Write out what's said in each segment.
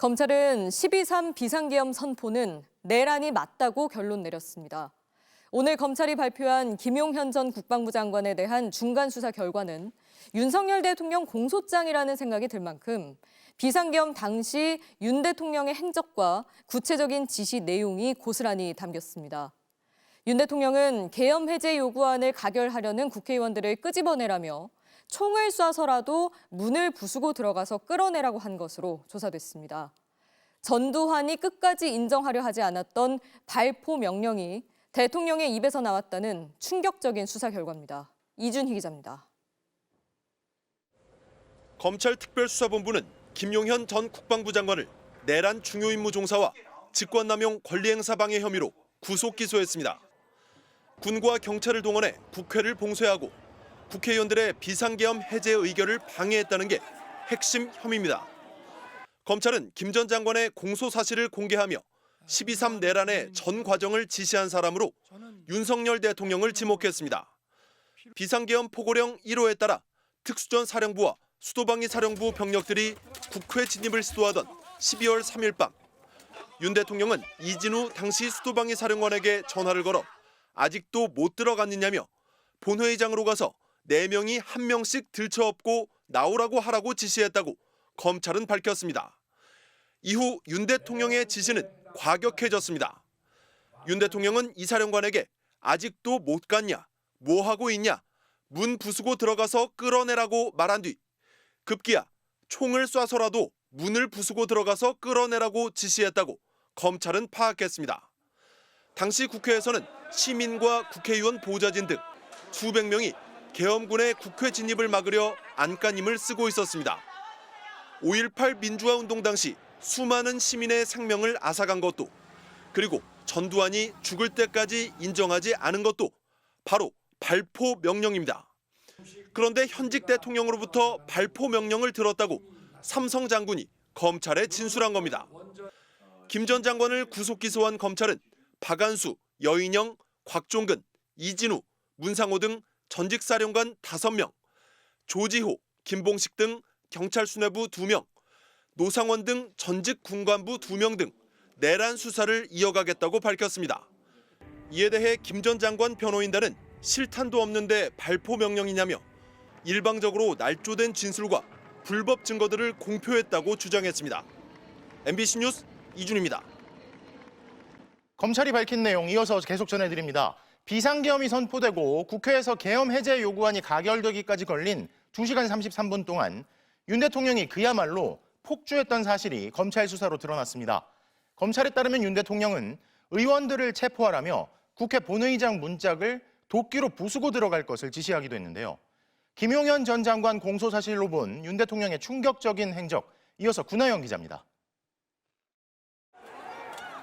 검찰은 12.3 비상계엄 선포는 내란이 맞다고 결론 내렸습니다. 오늘 검찰이 발표한 김용현 전 국방부 장관에 대한 중간 수사 결과는 윤석열 대통령 공소장이라는 생각이 들 만큼 비상계엄 당시 윤 대통령의 행적과 구체적인 지시 내용이 고스란히 담겼습니다. 윤 대통령은 계엄 해제 요구안을 가결하려는 국회의원들을 끄집어내라며 총을 쏴서라도 문을 부수고 들어가서 끌어내라고 한 것으로 조사됐습니다. 전두환이 끝까지 인정하려 하지 않았던 발포 명령이 대통령의 입에서 나왔다는 충격적인 수사 결과입니다. 이준희 기자입니다. 검찰 특별수사본부는 김용현 전 국방부 장관을 내란 중요 임무 종사와 직권남용 권리행사 방해 혐의로 구속 기소했습니다. 군과 경찰을 동원해 국회를 봉쇄하고 국회의원들의 비상계엄 해제 의결을 방해했다는 게 핵심 혐의입니다. 검찰은 김 전 장관의 공소 사실을 공개하며 12.3 내란의 전 과정을 지시한 사람으로 윤석열 대통령을 지목했습니다. 비상계엄 포고령 1호에 따라 특수전 사령부와 수도방위 사령부 병력들이 국회 진입을 시도하던 12월 3일 밤, 윤 대통령은 이진우 당시 수도방위 사령관에게 전화를 걸어 아직도 못 들어갔느냐며 본회의장으로 가서 4명이 1명씩 들쳐업고 나오라고 하라고 지시했다고 검찰은 밝혔습니다. 이후 윤 대통령의 지시는 과격해졌습니다. 윤 대통령은 이 사령관에게 아직도 못 갔냐, 뭐 하고 있냐, 문 부수고 들어가서 끌어내라고 말한 뒤 급기야 총을 쏴서라도 문을 부수고 들어가서 끌어내라고 지시했다고 검찰은 파악했습니다. 당시 국회에서는 시민과 국회의원 보좌진 등 수백 명이 계엄군의 국회 진입을 막으려 안간힘을 쓰고 있었습니다. 5.18 민주화운동 당시 수많은 시민의 생명을 앗아간 것도, 그리고 전두환이 죽을 때까지 인정하지 않은 것도 바로 발포 명령입니다. 그런데 현직 대통령으로부터 발포 명령을 들었다고 삼성 장군이 검찰에 진술한 겁니다. 김 전 장관을 구속 기소한 검찰은 박안수, 여인영, 곽종근, 이진우, 문상호 등 전직 사령관 5명, 조지호, 김봉식 등 경찰 수뇌부 2명, 노상원 등 전직 군관부 2명 등 내란 수사를 이어가겠다고 밝혔습니다. 이에 대해 김 전 장관 변호인단은 실탄도 없는데 발포 명령이냐며 일방적으로 날조된 진술과 불법 증거들을 공표했다고 주장했습니다. MBC 뉴스 이준희입니다. 검찰이 밝힌 내용 이어서 계속 전해드립니다. 비상계엄이 선포되고 국회에서 계엄 해제 요구안이 가결되기까지 걸린 2시간 33분 동안 윤 대통령이 그야말로 폭주했던 사실이 검찰 수사로 드러났습니다. 검찰에 따르면 윤 대통령은 의원들을 체포하라며 국회 본회의장 문짝을 도끼로 부수고 들어갈 것을 지시하기도 했는데요. 김용현 전 장관 공소사실로 본 윤 대통령의 충격적인 행적, 이어서 구나영 기자입니다.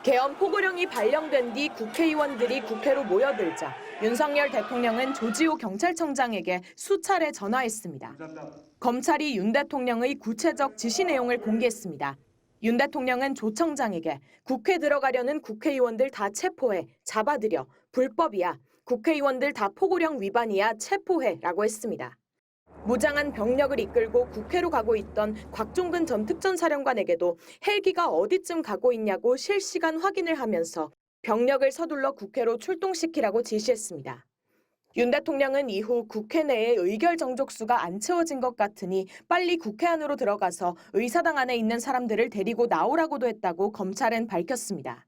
계엄 포고령이 발령된 뒤 국회의원들이 국회로 모여들자 윤석열 대통령은 조지호 경찰청장에게 수차례 전화했습니다. 검찰이 윤 대통령의 구체적 지시 내용을 공개했습니다. 윤 대통령은 조 청장에게 국회 들어가려는 국회의원들 다 체포해, 잡아들여, 불법이야, 국회의원들 다 포고령 위반이야, 체포해라고 했습니다. 무장한 병력을 이끌고 국회로 가고 있던 곽종근 전 특전사령관에게도 헬기가 어디쯤 가고 있냐고 실시간 확인을 하면서 병력을 서둘러 국회로 출동시키라고 지시했습니다. 윤 대통령은 이후 국회 내에 의결 정족수가 안 채워진 것 같으니 빨리 국회 안으로 들어가서 의사당 안에 있는 사람들을 데리고 나오라고도 했다고 검찰은 밝혔습니다.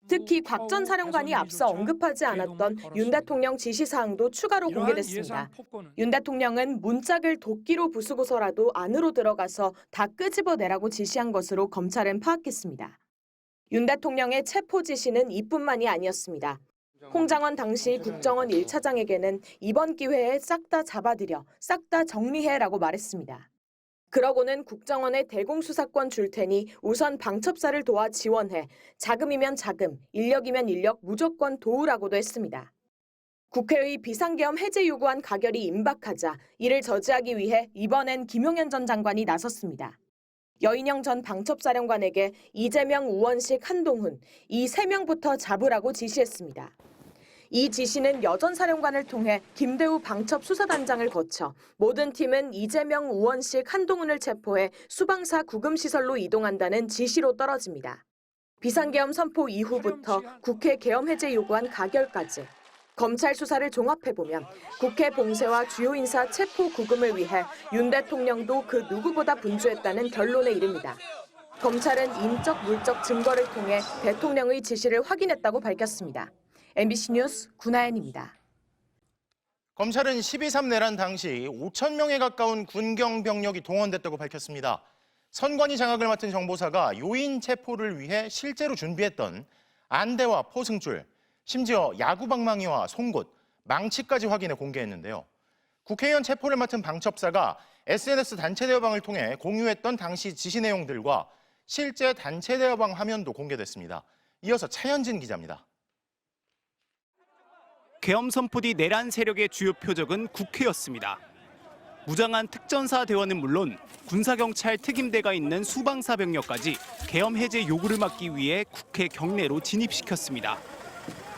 특히 곽 전 사령관이 앞서 언급하지 않았던 윤 대통령 지시사항도 추가로 공개됐습니다. 윤 대통령은 문짝을 도끼로 부수고서라도 안으로 들어가서 다 끄집어내라고 지시한 것으로 검찰은 파악했습니다. 윤 대통령의 체포 지시는 이뿐만이 아니었습니다. 홍장원 당시 국정원 1차장에게는 이번 기회에 싹 다 잡아들여, 싹 다 정리해라고 말했습니다. 그러고는 국정원에 대공수사권 줄 테니 우선 방첩사를 도와 지원해, 자금이면 자금, 인력이면 인력 무조건 도우라고도 했습니다. 국회의 비상계엄 해제 요구안 가결이 임박하자 이를 저지하기 위해 이번엔 김용현 전 장관이 나섰습니다. 여인영 전 방첩사령관에게 이재명, 우원식, 한동훈 이 3명부터 잡으라고 지시했습니다. 이 지시는 여전사령관을 통해 김대우 방첩수사단장을 거쳐 모든 팀은 이재명, 우원식, 한동훈을 체포해 수방사 구금시설로 이동한다는 지시로 떨어집니다. 비상계엄 선포 이후부터 국회 계엄 해제 요구안 가결까지 검찰 수사를 종합해보면 국회 봉쇄와 주요 인사 체포 구금을 위해 윤 대통령도 그 누구보다 분주했다는 결론에 이릅니다. 검찰은 인적, 물적 증거를 통해 대통령의 지시를 확인했다고 밝혔습니다. MBC 뉴스 구나연입니다. 검찰은 12.3 내란 당시 5천 명에 가까운 군경 병력이 동원됐다고 밝혔습니다. 선관위 장악을 맡은 정보사가 요인 체포를 위해 실제로 준비했던 안대와 포승줄, 심지어 야구방망이와 송곳, 망치까지 확인해 공개했는데요. 국회의원 체포를 맡은 방첩사가 SNS 단체 대화방을 통해 공유했던 당시 지시 내용들과 실제 단체 대화방 화면도 공개됐습니다. 이어서 차현진 기자입니다. 계엄 선포 뒤 내란 세력의 주요 표적은 국회였습니다. 무장한 특전사 대원은 물론 군사경찰 특임대가 있는 수방사 병력까지 계엄 해제 요구를 막기 위해 국회 경내로 진입시켰습니다.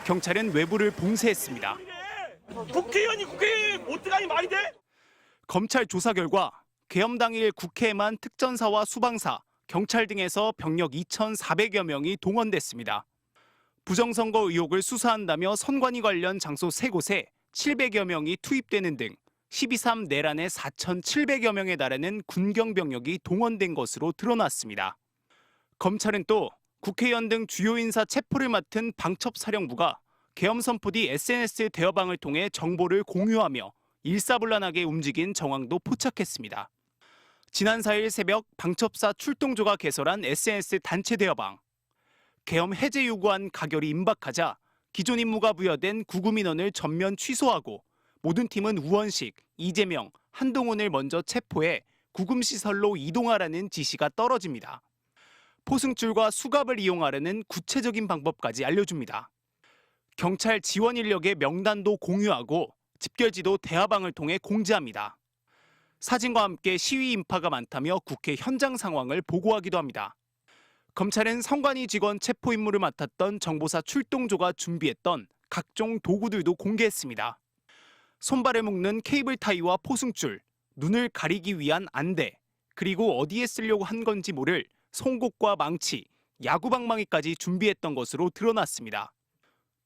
경찰은 외부를 봉쇄했습니다. 국회의원이 국회에 못 들어가니 말이 돼? 검찰 조사 결과 계엄 당일 국회에만 특전사와 수방사, 경찰 등에서 병력 2,400여 명이 동원됐습니다. 부정선거 의혹을 수사한다며 선관위 관련 장소 3곳에 700여 명이 투입되는 등 12.3 내란에 4,700여 명에 달하는 군경 병력이 동원된 것으로 드러났습니다. 검찰은 또 국회의원 등 주요 인사 체포를 맡은 방첩사령부가 계엄 선포 뒤 SNS 대화방을 통해 정보를 공유하며 일사불란하게 움직인 정황도 포착했습니다. 지난 4일 새벽 방첩사 출동조가 개설한 SNS 단체 대화방. 계엄 해제 요구안 가결이 임박하자 기존 임무가 부여된 구금 인원을 전면 취소하고 모든 팀은 우원식, 이재명, 한동훈을 먼저 체포해 구금시설로 이동하라는 지시가 떨어집니다. 포승줄과 수갑을 이용하라는 구체적인 방법까지 알려줍니다. 경찰 지원 인력의 명단도 공유하고 집결지도 대화방을 통해 공지합니다. 사진과 함께 시위 인파가 많다며 국회 현장 상황을 보고하기도 합니다. 검찰은 선관위 직원 체포 임무를 맡았던 정보사 출동조가 준비했던 각종 도구들도 공개했습니다. 손발에 묶는 케이블 타이와 포승줄, 눈을 가리기 위한 안대, 그리고 어디에 쓰려고 한 건지 모를 송곳과 망치, 야구방망이까지 준비했던 것으로 드러났습니다.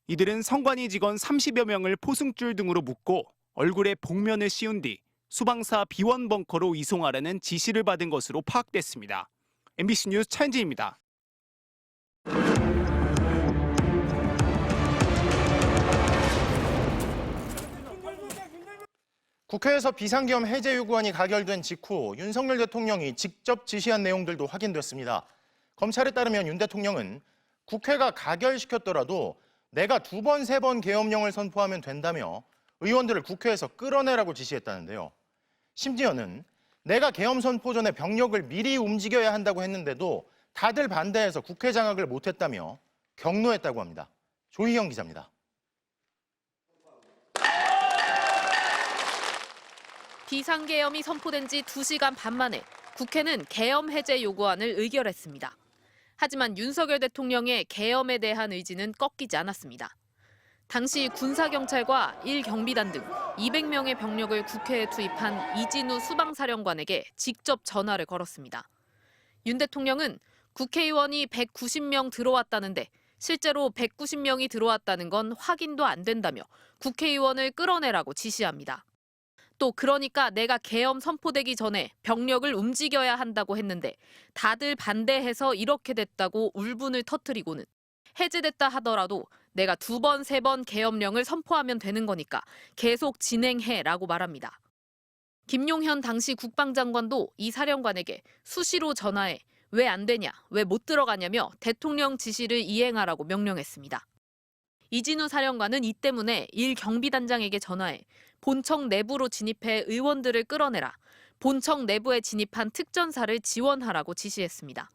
이들은 선관위 직원 30여 명을 포승줄 등으로 묶고 얼굴에 복면을 씌운 뒤 수방사 비원 벙커로 이송하라는 지시를 받은 것으로 파악됐습니다. MBC 뉴스 차현진입니다. 국회에서 비상계엄 해제 요구안이 가결된 직후 윤석열 대통령이 직접 지시한 내용들도 확인됐습니다. 검찰에 따르면 윤 대통령은 국회가 가결시켰더라도 내가 2번, 3번 계엄령을 선포하면 된다며 의원들을 국회에서 끌어내라고 지시했다는데요. 심지어는 내가 계엄 선포 전에 병력을 미리 움직여야 한다고 했는데도 다들 반대해서 국회 장악을 못했다며 격노했다고 합니다. 조희영 기자입니다. 비상계엄이 선포된 지 2시간 반 만에 국회는 계엄 해제 요구안을 의결했습니다. 하지만 윤석열 대통령의 계엄에 대한 의지는 꺾이지 않았습니다. 당시 군사경찰과 1경비단 등 200명의 병력을 국회에 투입한 이진우 수방사령관에게 직접 전화를 걸었습니다. 윤 대통령은 국회의원이 190명 들어왔다는데 실제로 190명이 들어왔다는 건 확인도 안 된다며 국회의원을 끌어내라고 지시합니다. 또 그러니까 내가 계엄 선포되기 전에 병력을 움직여야 한다고 했는데 다들 반대해서 이렇게 됐다고 울분을 터뜨리고는 해제됐다 하더라도 내가 2번, 3번 계엄령을 선포하면 되는 거니까 계속 진행해라고 말합니다. 김용현 당시 국방장관도 이 사령관에게 수시로 전화해 왜 안 되냐, 왜 못 들어가냐며 대통령 지시를 이행하라고 명령했습니다. 이진우 사령관은 이 때문에 1경비단장에게 전화해 본청 내부로 진입해 의원들을 끌어내라, 본청 내부에 진입한 특전사를 지원하라고 지시했습니다.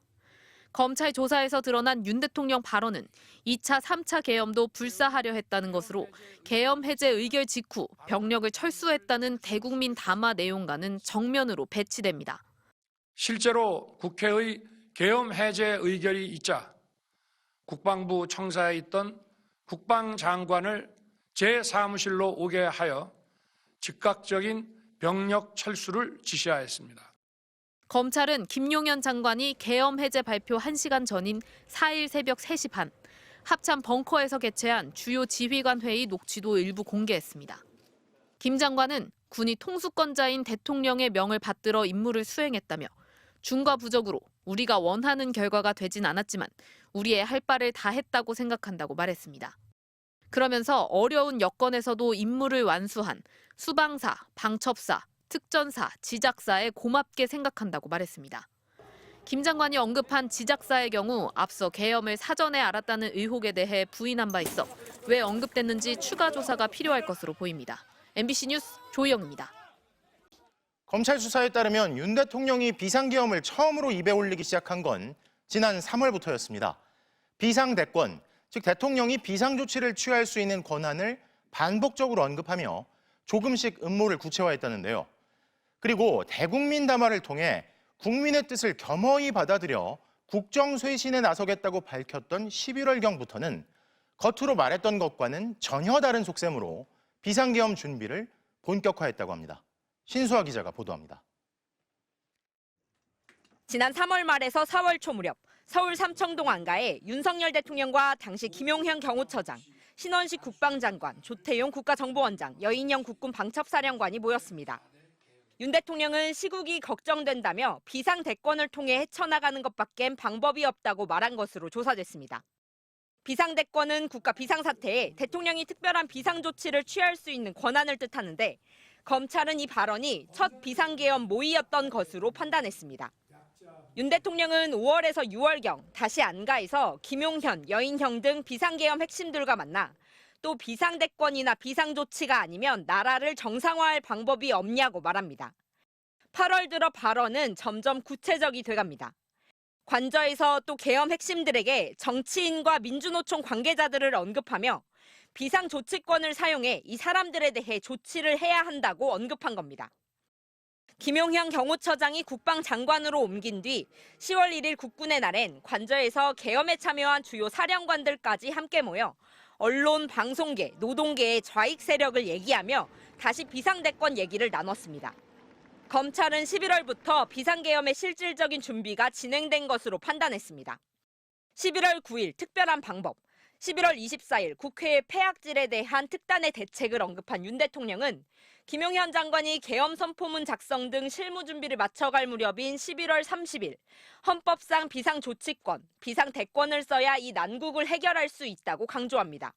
검찰 조사에서 드러난 윤 대통령 발언은 2차, 3차 계엄도 불사하려 했다는 것으로 계엄 해제 의결 직후 병력을 철수했다는 대국민 담화 내용과는 정면으로 배치됩니다. 실제로 국회의 계엄 해제 의결이 있자 국방부 청사에 있던 국방장관을 제 사무실로 오게 하여 즉각적인 병력 철수를 지시하였습니다. 검찰은 김용현 장관이 계엄 해제 발표 1시간 전인 4일 새벽 3시 반 합참 벙커에서 개최한 주요 지휘관 회의 녹취도 일부 공개했습니다. 김 장관은 군이 통수권자인 대통령의 명을 받들어 임무를 수행했다며 중과 부적으로 우리가 원하는 결과가 되진 않았지만 우리의 할 바를 다 했다고 생각한다고 말했습니다. 그러면서 어려운 여건에서도 임무를 완수한 수방사, 방첩사, 특전사, 지작사에 고맙게 생각한다고 말했습니다. 김 장관이 언급한 지작사의 경우 앞서 계엄을 사전에 알았다는 의혹에 대해 부인한 바 있어 왜 언급됐는지 추가 조사가 필요할 것으로 보입니다. MBC 뉴스 조희영입니다. 검찰 수사에 따르면 윤 대통령이 비상계엄을 처음으로 입에 올리기 시작한 건 지난 3월부터였습니다. 비상대권, 즉 대통령이 비상조치를 취할 수 있는 권한을 반복적으로 언급하며 조금씩 음모를 구체화했다는데요. 그리고 대국민 담화를 통해 국민의 뜻을 겸허히 받아들여 국정쇄신에 나서겠다고 밝혔던 11월경부터는 겉으로 말했던 것과는 전혀 다른 속셈으로 비상계엄 준비를 본격화했다고 합니다. 신수아 기자가 보도합니다. 지난 3월 말에서 4월 초 무렵 서울 삼청동 안가에 윤석열 대통령과 당시 김용현 경호처장, 신원식 국방장관, 조태용 국가정보원장, 여인영 국군 방첩사령관이 모였습니다. 윤 대통령은 시국이 걱정된다며 비상대권을 통해 헤쳐나가는 것밖엔 방법이 없다고 말한 것으로 조사됐습니다. 비상대권은 국가 비상사태에 대통령이 특별한 비상조치를 취할 수 있는 권한을 뜻하는데 검찰은 이 발언이 첫 비상계엄 모의였던 것으로 판단했습니다. 윤 대통령은 5월에서 6월경 다시 안가에서 김용현, 여인형 등 비상계엄 핵심들과 만나 또 비상대권이나 비상조치가 아니면 나라를 정상화할 방법이 없냐고 말합니다. 8월 들어 발언은 점점 구체적이 돼갑니다. 관저에서 또 계엄 핵심들에게 정치인과 민주노총 관계자들을 언급하며 비상조치권을 사용해 이 사람들에 대해 조치를 해야 한다고 언급한 겁니다. 김용현 경호처장이 국방장관으로 옮긴 뒤 10월 1일 국군의 날엔 관저에서 계엄에 참여한 주요 사령관들까지 함께 모여 언론, 방송계, 노동계의 좌익 세력을 얘기하며 다시 비상대권 얘기를 나눴습니다. 검찰은 11월부터 비상계엄의 실질적인 준비가 진행된 것으로 판단했습니다. 11월 9일 특별한 방법, 11월 24일 국회의 폐악질에 대한 특단의 대책을 언급한 윤 대통령은 김용현 장관이 계엄 선포문 작성 등 실무 준비를 마쳐갈 무렵인 11월 30일 헌법상 비상조치권, 비상대권을 써야 이 난국을 해결할 수 있다고 강조합니다.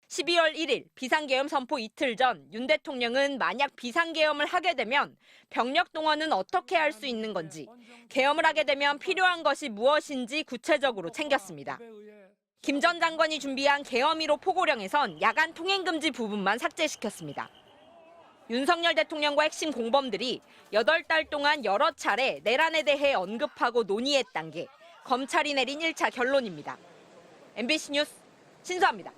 12월 1일 비상계엄 선포 이틀 전 윤 대통령은 만약 비상계엄을 하게 되면 병력 동원은 어떻게 할 수 있는 건지, 계엄을 하게 되면 필요한 것이 무엇인지 구체적으로 챙겼습니다. 김 전 장관이 준비한 계엄 1호 포고령에선 야간 통행금지 부분만 삭제시켰습니다. 윤석열 대통령과 핵심 공범들이 8달 동안 여러 차례 내란에 대해 언급하고 논의했다는 게 검찰이 내린 1차 결론입니다. MBC 뉴스 신수아입니다.